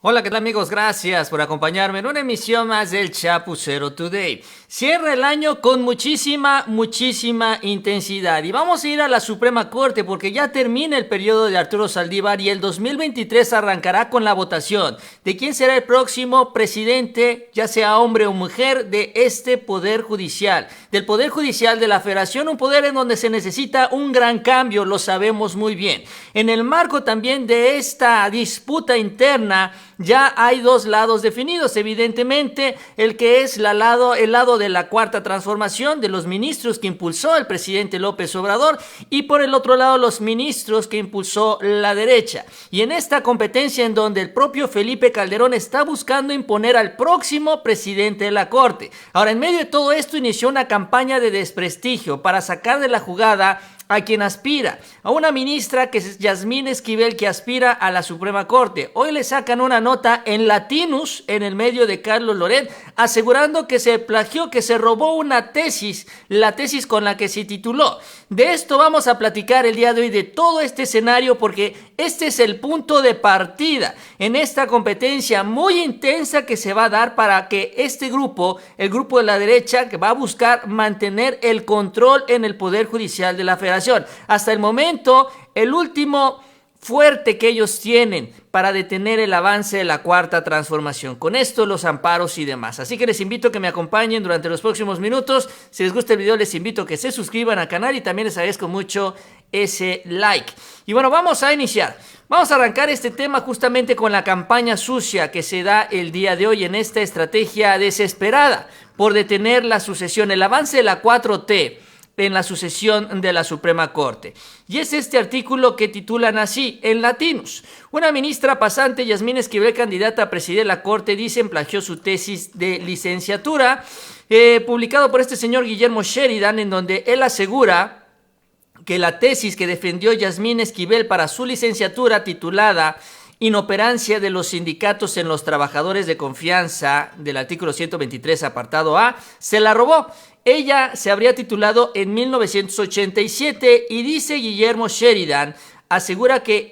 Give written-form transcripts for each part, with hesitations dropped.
Hola, ¿qué tal amigos? Gracias por acompañarme en una emisión más del Chapucero Today. Cierra el año con muchísima intensidad y vamos a ir a la Suprema Corte porque ya termina el periodo de Arturo Saldívar y el 2023 arrancará con la votación de quién será el próximo presidente, ya sea hombre o mujer, de este Poder Judicial, del Poder Judicial de la Federación, un poder en donde se necesita un gran cambio, lo sabemos muy bien. En el marco también de esta disputa interna, ya hay dos lados definidos, evidentemente el que es el lado de la Cuarta Transformación, de los ministros que impulsó el presidente López Obrador, y por el otro lado los ministros que impulsó la derecha. Y en esta competencia en donde el propio Felipe Calderón está buscando imponer al próximo presidente de la Corte. Ahora, en medio de todo esto inició una campaña de desprestigio para sacar de la jugada a quien aspira, a una ministra que es Yasmín Esquivel, que aspira a la Suprema Corte. Hoy le sacan una nota en Latinus, en el medio de Carlos Loret, asegurando que se plagió, que se robó una tesis, la tesis con la que se tituló. De esto vamos a platicar el día de hoy, de todo este escenario, porque este es el punto de partida en esta competencia muy intensa que se va a dar para que este grupo, el grupo de la derecha, que va a buscar mantener el control en el Poder Judicial de la Federación. Hasta el momento, el último fuerte que ellos tienen para detener el avance de la Cuarta Transformación. Con esto, los amparos y demás. Así que les invito a que me acompañen durante los próximos minutos. Si les gusta el video, les invito a que se suscriban al canal y también les agradezco mucho ese like. Y bueno, vamos a iniciar. Vamos a arrancar este tema justamente con la campaña sucia que se da el día de hoy en esta estrategia desesperada por detener la sucesión, el avance de la 4T en la sucesión de la Suprema Corte. Y es este artículo que titulan así, en Latinus. Una ministra pasante, Yasmín Esquivel, candidata a presidir la Corte, dicen plagió su tesis de licenciatura, publicado por este señor Guillermo Sheridan, en donde él asegura que la tesis que defendió Yasmín Esquivel para su licenciatura, titulada Inoperancia de los sindicatos en los trabajadores de confianza, del artículo 123, apartado A, se la robó. Ella se habría titulado en 1987 y dice Guillermo Sheridan, asegura que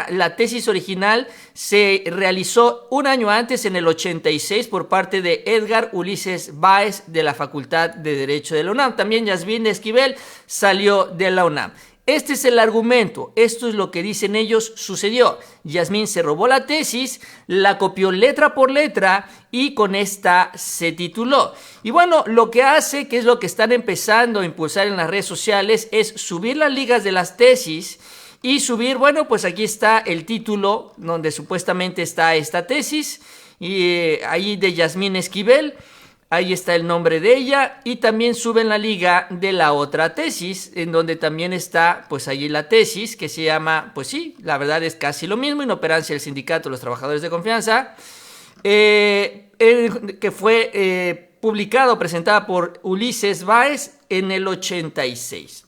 la tesis original se realizó un año antes, en el 86, por parte de Edgar Ulises Báez de la Facultad de Derecho de la UNAM. También Yasmín Esquivel salió de la UNAM. Este es el argumento, esto es lo que dicen ellos sucedió. Yasmín se robó la tesis, la copió letra por letra y con esta se tituló. Y bueno, lo que hace, que es lo que están empezando a impulsar en las redes sociales, es subir las ligas de las tesis y subir, bueno, pues aquí está el título donde supuestamente está esta tesis y ahí de Yasmín Esquivel. Ahí está el nombre de ella y también suben la liga de la otra tesis, en donde también está, pues allí la tesis que se llama, pues sí, la verdad es casi lo mismo, Inoperancia del Sindicato de los Trabajadores de Confianza, que fue presentada por Ulises Báez en el 86.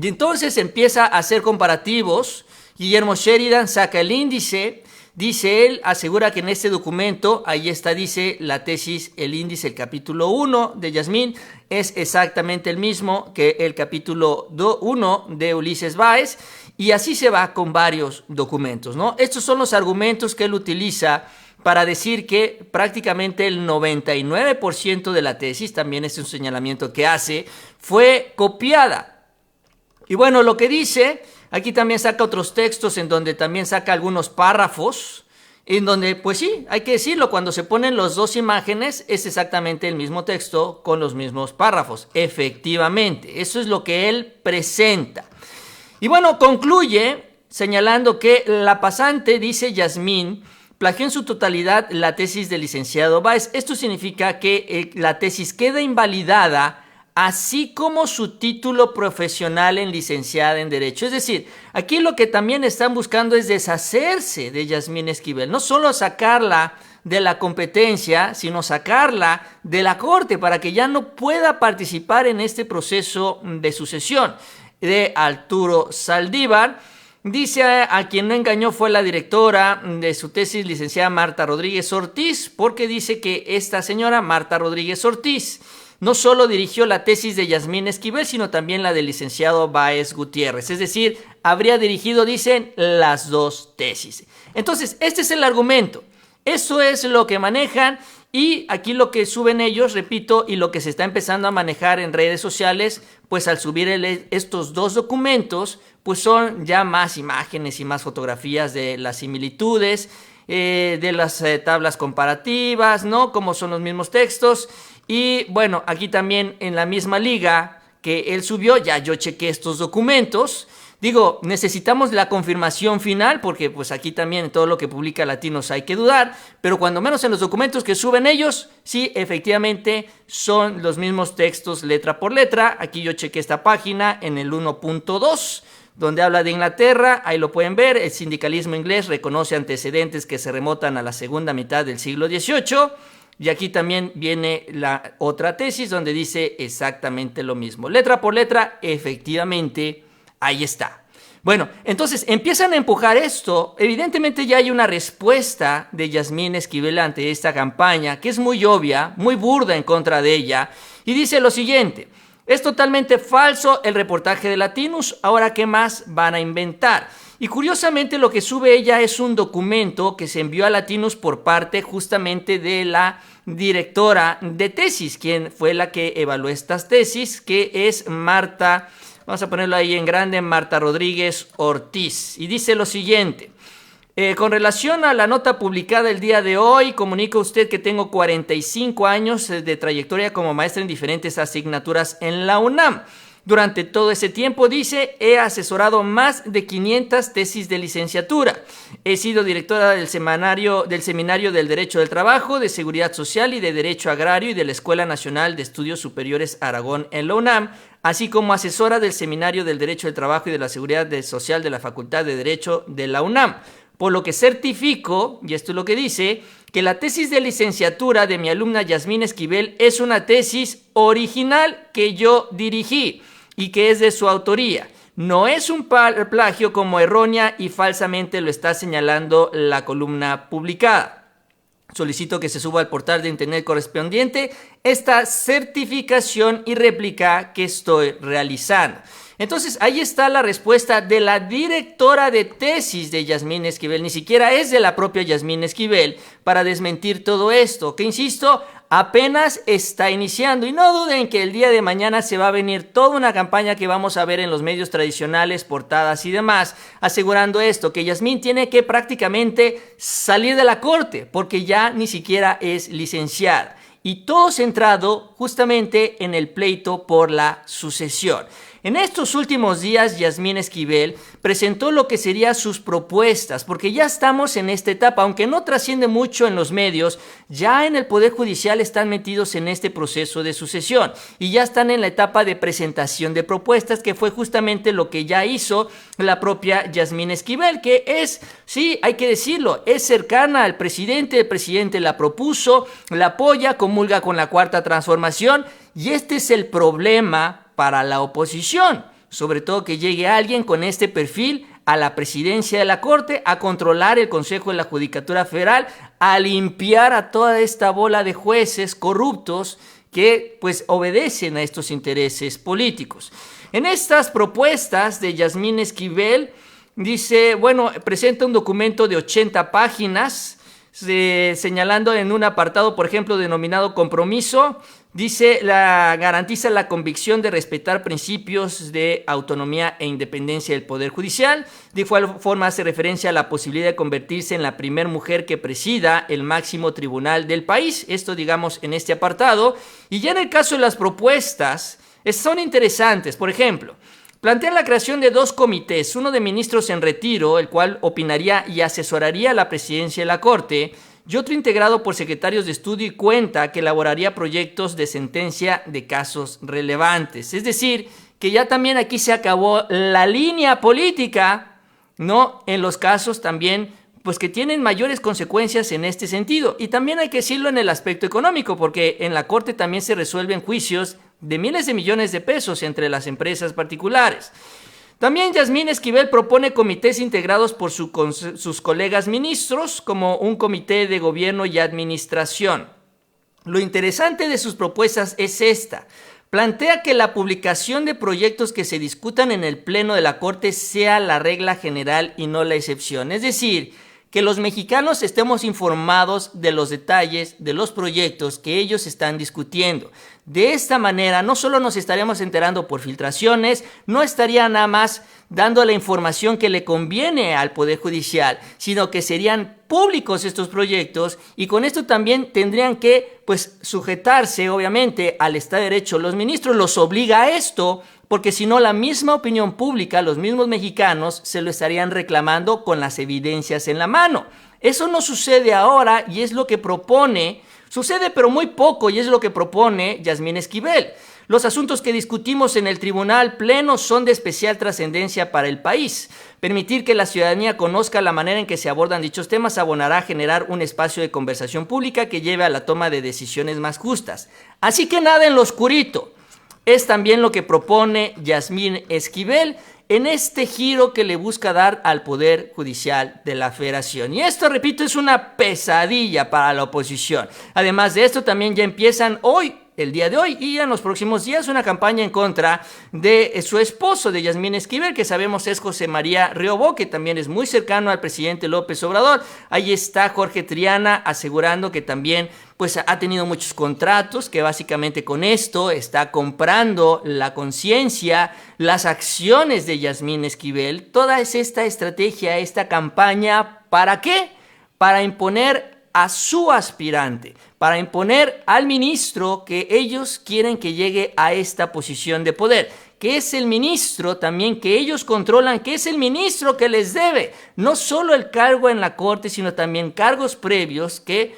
Y entonces empieza a hacer comparativos. Guillermo Sheridan saca el índice. Dice él, asegura que en este documento, ahí está, dice la tesis, el índice, el capítulo 1 de Yasmín, es exactamente el mismo que el capítulo 1 de Ulises Báez, y así se va con varios documentos, ¿no? Estos son los argumentos que él utiliza para decir que prácticamente el 99% de la tesis, también es un señalamiento que hace, fue copiada. Y bueno, lo que dice, aquí también saca otros textos en donde también saca algunos párrafos, en donde, pues sí, hay que decirlo, cuando se ponen las dos imágenes es exactamente el mismo texto con los mismos párrafos. Efectivamente, eso es lo que él presenta. Y bueno, concluye señalando que la pasante, dice Yasmín, plagió en su totalidad la tesis del licenciado Báez. Esto significa que la tesis queda invalidada, así como su título profesional en licenciada en Derecho. Es decir, aquí lo que también están buscando es deshacerse de Yasmín Esquivel, no solo sacarla de la competencia, sino sacarla de la Corte para que ya no pueda participar en este proceso de sucesión de Arturo Saldívar. Dice a quien no engañó fue la directora de su tesis, licenciada Marta Rodríguez Ortiz, porque dice que esta señora, Marta Rodríguez Ortiz, no solo dirigió la tesis de Yasmín Esquivel, sino también la del licenciado Báez Gutiérrez. Es decir, habría dirigido, dicen, las dos tesis. Entonces, este es el argumento. Eso es lo que manejan y aquí lo que suben ellos, repito, y lo que se está empezando a manejar en redes sociales, pues al subir estos dos documentos, pues son ya más imágenes y más fotografías de las similitudes, de las tablas comparativas, ¿no? Como son los mismos textos. Y bueno, aquí también en la misma liga que él subió, ya yo chequé estos documentos. Digo, necesitamos la confirmación final porque pues aquí también en todo lo que publica Latinos hay que dudar, pero cuando menos en los documentos que suben ellos, sí, efectivamente son los mismos textos letra por letra. Aquí yo chequé esta página en el 1.2, donde habla de Inglaterra, ahí lo pueden ver, el sindicalismo inglés reconoce antecedentes que se remontan a la segunda mitad del siglo XVIII, y aquí también viene la otra tesis donde dice exactamente lo mismo. Letra por letra, efectivamente, ahí está. Bueno, entonces empiezan a empujar esto. Evidentemente ya hay una respuesta de Yasmín Esquivel ante esta campaña, que es muy obvia, muy burda en contra de ella, y dice lo siguiente: es totalmente falso el reportaje de Latinus, ahora qué más van a inventar. Y curiosamente lo que sube ella es un documento que se envió a Latinus por parte justamente de la directora de tesis, quien fue la que evaluó estas tesis, que es Marta, vamos a ponerlo ahí en grande, Marta Rodríguez Ortiz. Y dice lo siguiente: con relación a la nota publicada el día de hoy, comunico a usted que tengo 45 años de trayectoria como maestra en diferentes asignaturas en la UNAM. Durante todo ese tiempo, dice, he asesorado más de 500 tesis de licenciatura. He sido directora del Seminario del Derecho del Trabajo, de Seguridad Social y de Derecho Agrario y de la Escuela Nacional de Estudios Superiores Aragón en la UNAM, así como asesora del Seminario del Derecho del Trabajo y de la Seguridad Social de la Facultad de Derecho de la UNAM. Por lo que certifico, y esto es lo que dice, que la tesis de licenciatura de mi alumna Yasmín Esquivel es una tesis original que yo dirigí y que es de su autoría. No es un plagio como errónea y falsamente lo está señalando la columna publicada. Solicito que se suba al portal de internet correspondiente esta certificación y réplica que estoy realizando. Entonces, ahí está la respuesta de la directora de tesis de Yasmín Esquivel, ni siquiera es de la propia Yasmín Esquivel, para desmentir todo esto, que insisto, apenas está iniciando. Y no duden que el día de mañana se va a venir toda una campaña que vamos a ver en los medios tradicionales, portadas y demás, asegurando esto, que Yasmín tiene que prácticamente salir de la corte, porque ya ni siquiera es licenciada. Y todo centrado justamente en el pleito por la sucesión. En estos últimos días, Yasmín Esquivel presentó lo que serían sus propuestas, porque ya estamos en esta etapa, aunque no trasciende mucho en los medios, ya en el Poder Judicial están metidos en este proceso de sucesión y ya están en la etapa de presentación de propuestas, que fue justamente lo que ya hizo la propia Yasmín Esquivel, que es, sí, hay que decirlo, es cercana al presidente, el presidente la propuso, la apoya, comulga con la Cuarta Transformación, y este es el problema para la oposición, sobre todo que llegue alguien con este perfil a la presidencia de la Corte, a controlar el Consejo de la Judicatura Federal, a limpiar a toda esta bola de jueces corruptos que pues obedecen a estos intereses políticos. En estas propuestas de Yasmín Esquivel, dice, bueno, presenta un documento de 80 páginas, señalando en un apartado, por ejemplo, denominado compromiso, dice, garantiza la convicción de respetar principios de autonomía e independencia del Poder Judicial. De igual forma hace referencia a la posibilidad de convertirse en la primera mujer que presida el máximo tribunal del país. Esto, digamos, en este apartado. Y ya en el caso de las propuestas, son interesantes. Por ejemplo, plantean la creación de 2 comités, uno de ministros en retiro, el cual opinaría y asesoraría a la presidencia de la Corte, y otro integrado por secretarios de estudio y cuenta que elaboraría proyectos de sentencia de casos relevantes. Es decir, que ya también aquí se acabó la línea política, ¿no? En los casos también, pues que tienen mayores consecuencias en este sentido. Y también hay que decirlo en el aspecto económico, porque en la Corte también se resuelven juicios de miles de millones de pesos entre las empresas particulares. También Yasmín Esquivel propone comités integrados por sus colegas ministros, como un comité de gobierno y administración. Lo interesante de sus propuestas es esta: plantea que la publicación de proyectos que se discutan en el Pleno de la Corte sea la regla general y no la excepción. Es decir, que los mexicanos estemos informados de los detalles de los proyectos que ellos están discutiendo. De esta manera, no solo nos estaríamos enterando por filtraciones, no estaría nada más dando la información que le conviene al Poder Judicial, sino que serían públicos estos proyectos y con esto también tendrían que sujetarse, obviamente, al Estado de Derecho. Los ministros los obliga a esto, porque si no, la misma opinión pública, los mismos mexicanos, se lo estarían reclamando con las evidencias en la mano. Eso no sucede ahora y es lo que propone, sucede pero muy poco y es lo que propone Yasmín Esquivel. Los asuntos que discutimos en el Tribunal Pleno son de especial trascendencia para el país. Permitir que la ciudadanía conozca la manera en que se abordan dichos temas abonará a generar un espacio de conversación pública que lleve a la toma de decisiones más justas. Así que nada en lo oscurito. Es también lo que propone Yasmín Esquivel en este giro que le busca dar al Poder Judicial de la Federación. Y esto, repito, es una pesadilla para la oposición. Además de esto, también ya empiezan hoy, el día de hoy y en los próximos días, una campaña en contra de su esposo, de Yasmín Esquivel, que sabemos es José María Riobó, que también es muy cercano al presidente López Obrador. Ahí está Jorge Triana asegurando que también ha tenido muchos contratos, que básicamente con esto está comprando la conciencia, las acciones de Yasmín Esquivel. Toda esta estrategia, esta campaña, ¿para qué? Para imponer a su aspirante, para imponer al ministro que ellos quieren que llegue a esta posición de poder, que es el ministro también que ellos controlan, que es el ministro que les debe no solo el cargo en la Corte, sino también cargos previos que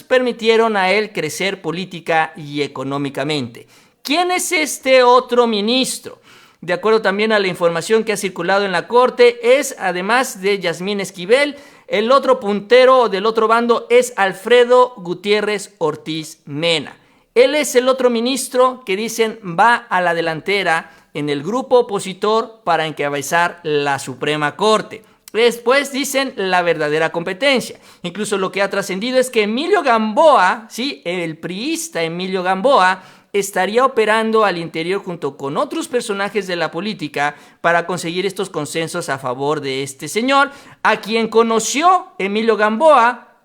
permitieron a él crecer política y económicamente. ¿Quién es este otro ministro? De acuerdo también a la información que ha circulado en la Corte, es, además de Yasmín Esquivel, el otro puntero del otro bando es Alfredo Gutiérrez Ortiz Mena. Él es el otro ministro que dicen va a la delantera en el grupo opositor para encabezar la Suprema Corte. Después dicen la verdadera competencia. Incluso lo que ha trascendido es que Emilio Gamboa, ¿sí?, el priista Emilio Gamboa, estaría operando al interior junto con otros personajes de la política para conseguir estos consensos a favor de este señor, a quien conoció Emilio Gamboa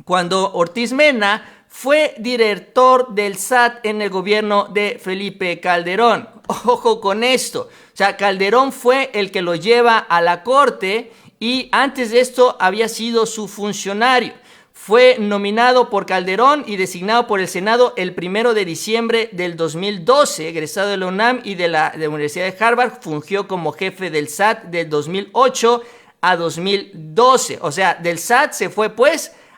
cuando Ortiz Mena fue director del SAT en el gobierno de Felipe Calderón. Ojo con esto. O sea, Calderón fue el que lo lleva a la Corte y antes de esto había sido su funcionario. Fue nominado por Calderón y designado por el Senado el 1 de diciembre del 2012, egresado de la UNAM y de la Universidad de Harvard, fungió como jefe del SAT del 2008 a 2012. O sea, del SAT se fue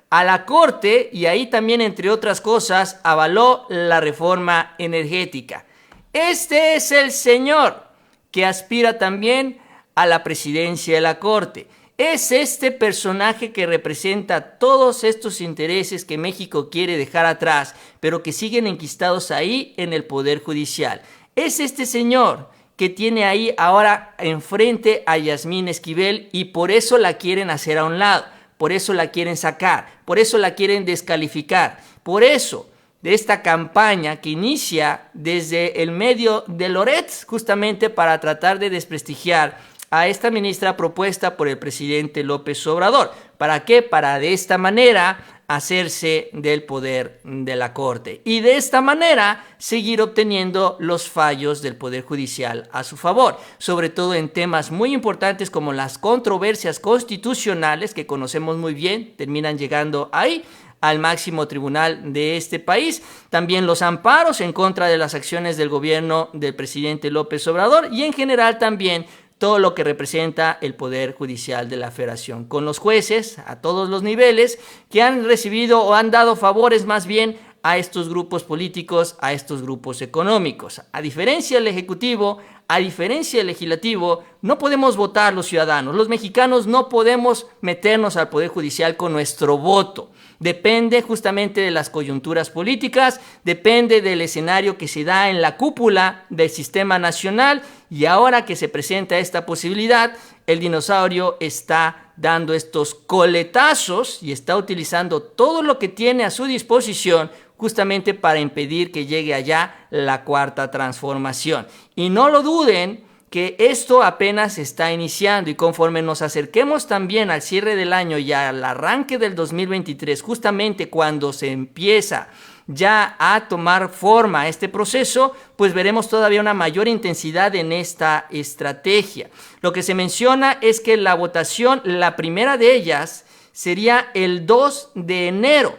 a la Corte y ahí también, entre otras cosas, avaló la reforma energética. Este es el señor que aspira también a la presidencia de la Corte. Es este personaje que representa todos estos intereses que México quiere dejar atrás, pero que siguen enquistados ahí en el Poder Judicial. Es este señor que tiene ahí ahora enfrente a Yasmín Esquivel y por eso la quieren hacer a un lado, por eso la quieren sacar, por eso la quieren descalificar, por eso de esta campaña que inicia desde el medio de Loret, justamente para tratar de desprestigiar a esta ministra propuesta por el presidente López Obrador. ¿Para qué? Para de esta manera hacerse del poder de la Corte y de esta manera seguir obteniendo los fallos del Poder Judicial a su favor, sobre todo en temas muy importantes como las controversias constitucionales que conocemos muy bien, terminan llegando ahí al máximo tribunal de este país, también los amparos en contra de las acciones del gobierno del presidente López Obrador y en general también todo lo que representa el Poder Judicial de la Federación, con los jueces a todos los niveles que han recibido o han dado favores más bien a estos grupos políticos, a estos grupos económicos. A diferencia del Ejecutivo, a diferencia del Legislativo, no podemos votar los ciudadanos. Los mexicanos no podemos meternos al Poder Judicial con nuestro voto. Depende justamente de las coyunturas políticas, depende del escenario que se da en la cúpula del sistema nacional y ahora que se presenta esta posibilidad, el dinosaurio está dando estos coletazos y está utilizando todo lo que tiene a su disposición justamente para impedir que llegue allá la cuarta transformación. Y no lo duden, que esto apenas está iniciando, y conforme nos acerquemos también al cierre del año y al arranque del 2023, justamente cuando se empieza ya a tomar forma este proceso, pues veremos todavía una mayor intensidad en esta estrategia. Lo que se menciona es que la votación, la primera de ellas, sería el 2 de enero.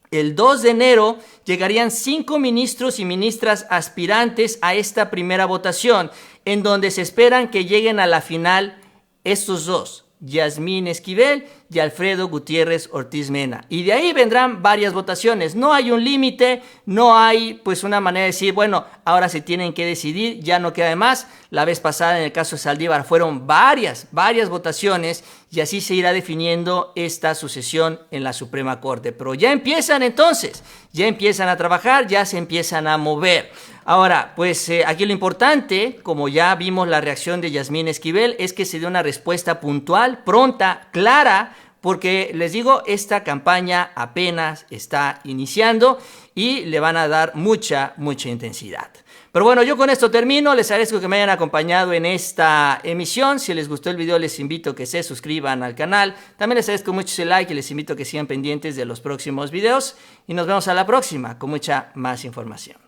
El 2 de enero llegarían 5 ministros y ministras aspirantes a esta primera votación, en donde se esperan que lleguen a la final estos dos, Yasmín Esquivel y Alfredo Gutiérrez Ortiz Mena. Y de ahí vendrán varias votaciones. No hay un límite, no hay pues una manera de decir, bueno, ahora se tienen que decidir, ya no queda de más. La vez pasada en el caso de Saldívar fueron varias votaciones, y así se irá definiendo esta sucesión en la Suprema Corte. Pero ya empiezan entonces, ya empiezan a trabajar, ya se empiezan a mover. Ahora, pues aquí lo importante, como ya vimos la reacción de Yasmín Esquivel, es que se dé una respuesta puntual, pronta, clara, porque les digo, esta campaña apenas está iniciando y le van a dar mucha intensidad. Pero bueno, yo con esto termino. Les agradezco que me hayan acompañado en esta emisión. Si les gustó el video, les invito a que se suscriban al canal. También les agradezco mucho ese like y les invito a que sigan pendientes de los próximos videos. Y nos vemos a la próxima con mucha más información.